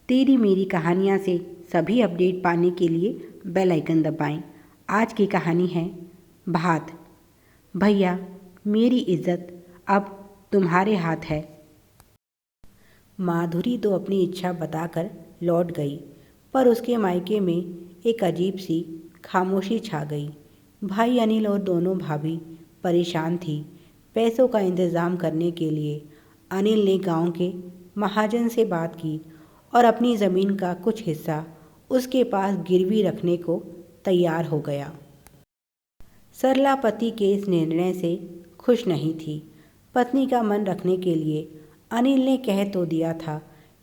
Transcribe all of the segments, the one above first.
तेरी मेरी कहानियाँ से सभी अपडेट पाने के लिए बेल आइकन दबाएं। आज की कहानी है भात। भैया, मेरी इज्जत अब तुम्हारे हाथ है। माधुरी तो अपनी इच्छा बताकर लौट गई, पर उसके मायके में एक अजीब सी खामोशी छा गई। भाई अनिल और दोनों भाभी परेशान थी। पैसों का इंतज़ाम करने के लिए अनिल ने गांव के महाजन से बात की और अपनी ज़मीन का कुछ हिस्सा उसके पास गिरवी रखने को तैयार हो गया। सरला पति के इस निर्णय से खुश नहीं थी। पत्नी का मन रखने के लिए अनिल ने कह तो दिया था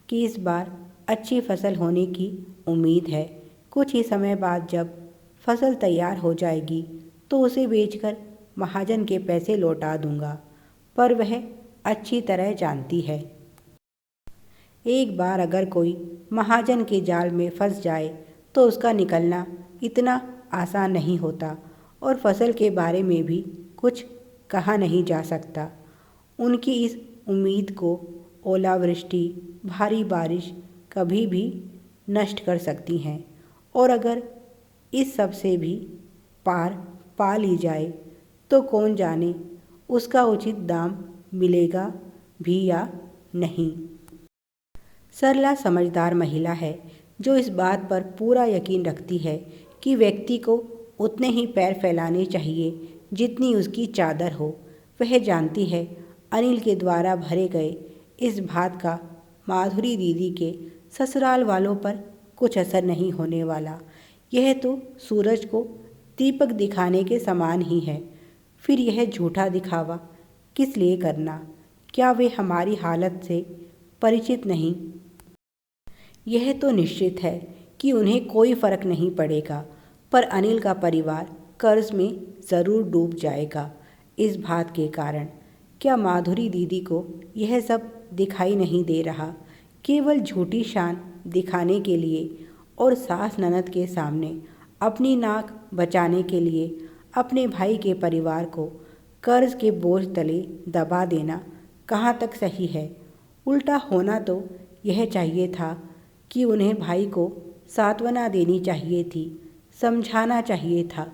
कि इस बार अच्छी फसल होने की उम्मीद है। कुछ ही समय बाद जब फसल तैयार हो जाएगी तो उसे बेचकर महाजन के पैसे लौटा दूंगा। पर वह अच्छी तरह जानती है, एक बार अगर कोई महाजन के जाल में फंस जाए तो उसका निकलना इतना आसान नहीं होता और फसल के बारे में भी कुछ कहा नहीं जा सकता। उनकी इस उम्मीद को ओलावृष्टि, भारी बारिश कभी भी नष्ट कर सकती हैं और अगर इस सब से भी पार पा ली जाए तो कौन जाने उसका उचित दाम मिलेगा भी या नहीं। सरला समझदार महिला है जो इस बात पर पूरा यकीन रखती है कि व्यक्ति को उतने ही पैर फैलाने चाहिए जितनी उसकी चादर हो। वह जानती है अनिल के द्वारा भरे गए इस भात का माधुरी दीदी के ससुराल वालों पर कुछ असर नहीं होने वाला। यह तो सूरज को दीपक दिखाने के समान ही है। फिर यह झूठा दिखावा किस लिए करना? क्या वे हमारी हालत से परिचित नहीं? यह तो निश्चित है कि उन्हें कोई फर्क नहीं पड़ेगा, पर अनिल का परिवार कर्ज में ज़रूर डूब जाएगा इस बात के कारण। क्या माधुरी दीदी को यह सब दिखाई नहीं दे रहा? केवल झूठी शान दिखाने के लिए और सास ननद के सामने अपनी नाक बचाने के लिए अपने भाई के परिवार को कर्ज के बोझ तले दबा देना कहाँ तक सही है? उल्टा होना तो यह चाहिए था कि उन्हें भाई को सांत्वना देनी चाहिए थी, समझाना चाहिए था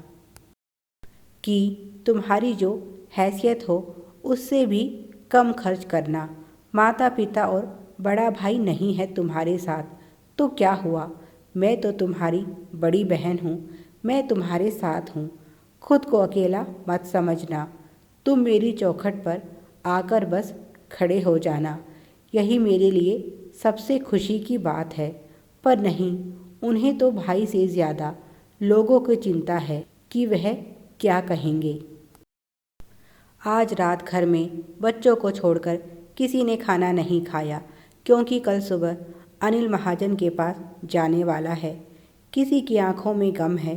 कि तुम्हारी जो हैसियत हो उससे भी कम खर्च करना। माता पिता और बड़ा भाई नहीं है तुम्हारे साथ तो क्या हुआ? मैं तो तुम्हारी बड़ी बहन हूँ, मैं तुम्हारे साथ हूँ। खुद को अकेला मत समझना। तुम मेरी चौखट पर आकर बस खड़े हो जाना, यही मेरे लिए सबसे खुशी की बात है। पर नहीं, उन्हें तो भाई से ज़्यादा लोगों की चिंता है कि वह क्या कहेंगे। आज रात घर में बच्चों को छोड़कर किसी ने खाना नहीं खाया क्योंकि कल सुबह अनिल महाजन के पास जाने वाला है। किसी की आंखों में गम है,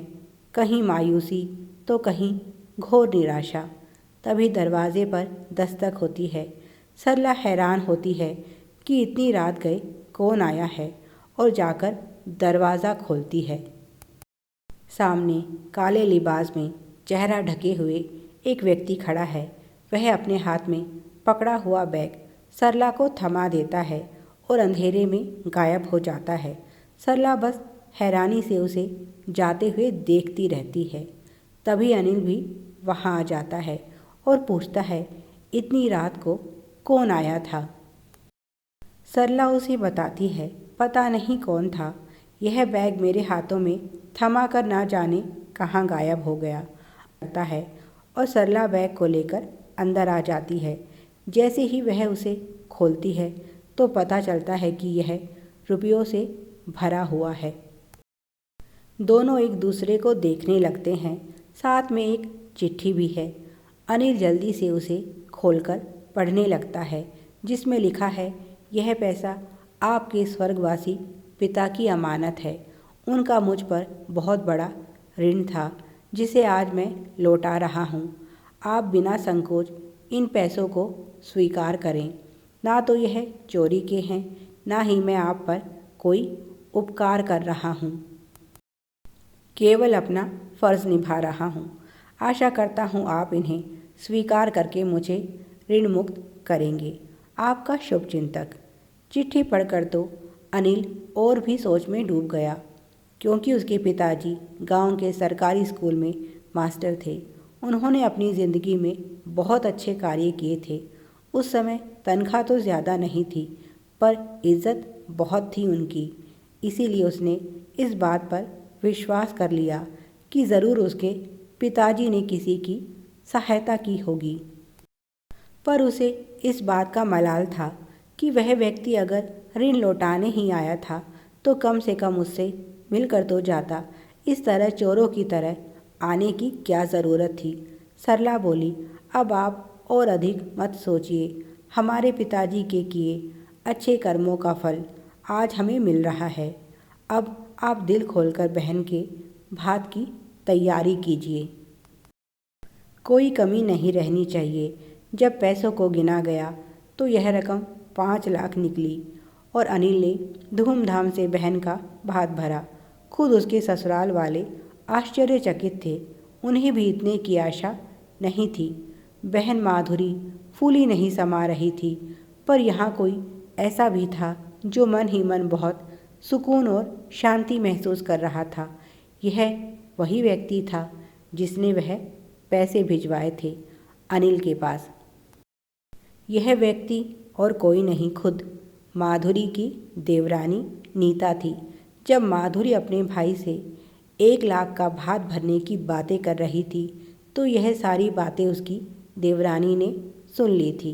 कहीं मायूसी तो कहीं घोर निराशा। तभी दरवाजे पर दस्तक होती है। सरला हैरान होती है कि इतनी रात गए कौन आया है और जाकर दरवाज़ा खोलती है। सामने काले लिबास में चेहरा ढके हुए एक व्यक्ति खड़ा है। वह अपने हाथ में पकड़ा हुआ बैग सरला को थमा देता है और अंधेरे में गायब हो जाता है। सरला बस हैरानी से उसे जाते हुए देखती रहती है। तभी अनिल भी वहाँ आ जाता है और पूछता है, इतनी रात को कौन आया था? सरला उसे बताती है, पता नहीं कौन था। यह बैग मेरे हाथों में थमा कर ना जाने कहाँ गायब हो गया लगता है। और सरला बैग को लेकर अंदर आ जाती है। जैसे ही वह उसे खोलती है तो पता चलता है कि यह रुपयों से भरा हुआ है। दोनों एक दूसरे को देखने लगते हैं। साथ में एक चिट्ठी भी है। अनिल जल्दी से उसे खोलकर पढ़ने लगता है, जिसमें लिखा है, यह पैसा आपके स्वर्गवासी पिता की अमानत है। उनका मुझ पर बहुत बड़ा ऋण था जिसे आज मैं लौटा रहा हूँ। आप बिना संकोच इन पैसों को स्वीकार करें। ना तो यह चोरी के हैं, ना ही मैं आप पर कोई उपकार कर रहा हूँ। केवल अपना फ़र्ज़ निभा रहा हूँ। आशा करता हूँ आप इन्हें स्वीकार करके मुझे ऋण मुक्त करेंगे। आपका शुभचिंतक। चिट्ठी पढ़कर तो अनिल और भी सोच में डूब गया, क्योंकि उसके पिताजी गांव के सरकारी स्कूल में मास्टर थे। उन्होंने अपनी ज़िंदगी में बहुत अच्छे कार्य किए थे। उस समय तनख्वाह तो ज़्यादा नहीं थी, पर इज़्ज़त बहुत थी उनकी। इसीलिए उसने इस बात पर विश्वास कर लिया कि ज़रूर उसके पिताजी ने किसी की सहायता की होगी। पर उसे इस बात का मलाल था कि वह व्यक्ति अगर ऋण लौटाने ही आया था तो कम से कम उससे मिलकर तो जाता। इस तरह चोरों की तरह आने की क्या ज़रूरत थी। सरला बोली, अब आप और अधिक मत सोचिए। हमारे पिताजी के किए अच्छे कर्मों का फल आज हमें मिल रहा है। अब आप दिल खोलकर बहन के भात की तैयारी कीजिए। कोई कमी नहीं रहनी चाहिए। जब पैसों को गिना गया तो यह रकम 5 लाख निकली और अनिल ने धूमधाम से बहन का भात भरा। खुद उसके ससुराल वाले आश्चर्यचकित थे। उन्हें भी इतने की आशा नहीं थी। बहन माधुरी फूली नहीं समा रही थी, पर यहाँ कोई ऐसा भी था जो मन ही मन बहुत सुकून और शांति महसूस कर रहा था। यह वही व्यक्ति था जिसने वह पैसे भिजवाए थे अनिल के पास। यह व्यक्ति और कोई नहीं, खुद माधुरी की देवरानी नीता थी। जब माधुरी अपने भाई से 1 लाख का भात भरने की बातें कर रही थी तो यह सारी बातें उसकी देवरानी ने सुन ली थी।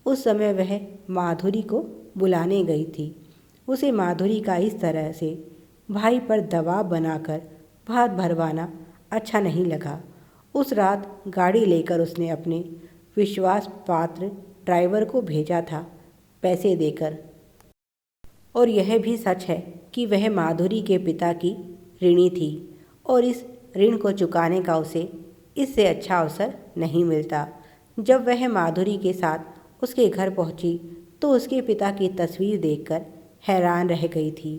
उस समय वह माधुरी को बुलाने गई थी। उसे माधुरी का इस तरह से भाई पर दबाव बनाकर भात भरवाना अच्छा नहीं लगा। उस रात गाड़ी लेकर उसने अपने विश्वास पात्र ड्राइवर को भेजा था पैसे देकर। और यह भी सच है कि वह माधुरी के पिता की ऋणी थी और इस ऋण को चुकाने का उसे इससे अच्छा अवसर नहीं मिलता। जब वह माधुरी के साथ उसके घर पहुंची तो उसके पिता की तस्वीर देखकर हैरान रह गई थी।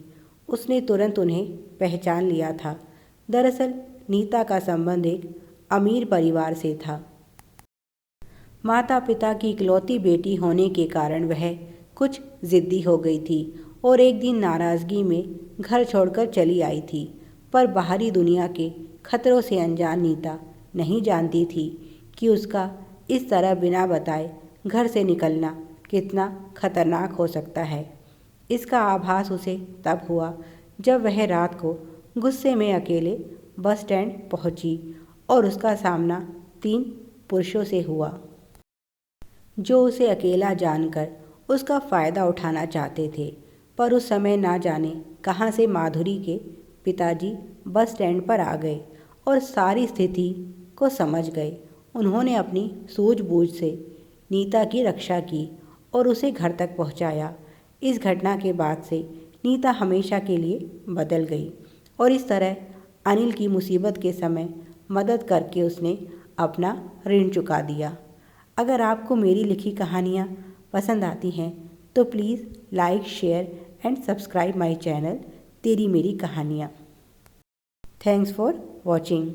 उसने तुरंत उन्हें पहचान लिया था। दरअसल नीता का संबंध एक अमीर परिवार से था। माता पिता की इकलौती बेटी होने के कारण वह कुछ ज़िद्दी हो गई थी और एक दिन नाराज़गी में घर छोड़कर चली आई थी। पर बाहरी दुनिया के खतरों से अनजान नीता नहीं जानती थी कि उसका इस तरह बिना बताए घर से निकलना कितना खतरनाक हो सकता है। इसका आभास उसे तब हुआ जब वह रात को गुस्से में अकेले बस स्टैंड पहुंची और उसका सामना 3 पुरुषों से हुआ जो उसे अकेला जानकर उसका फ़ायदा उठाना चाहते थे। पर उस समय ना जाने कहाँ से माधुरी के पिताजी बस स्टैंड पर आ गए और सारी स्थिति को समझ गए। उन्होंने अपनी सूझबूझ से नीता की रक्षा की और उसे घर तक पहुंचाया। इस घटना के बाद से नीता हमेशा के लिए बदल गई और इस तरह अनिल की मुसीबत के समय मदद करके उसने अपना ऋण चुका दिया। अगर आपको मेरी लिखी कहानियाँ पसंद आती हैं तो please like, share and subscribe my channel तेरी मेरी कहानियाँ। Thanks for watching.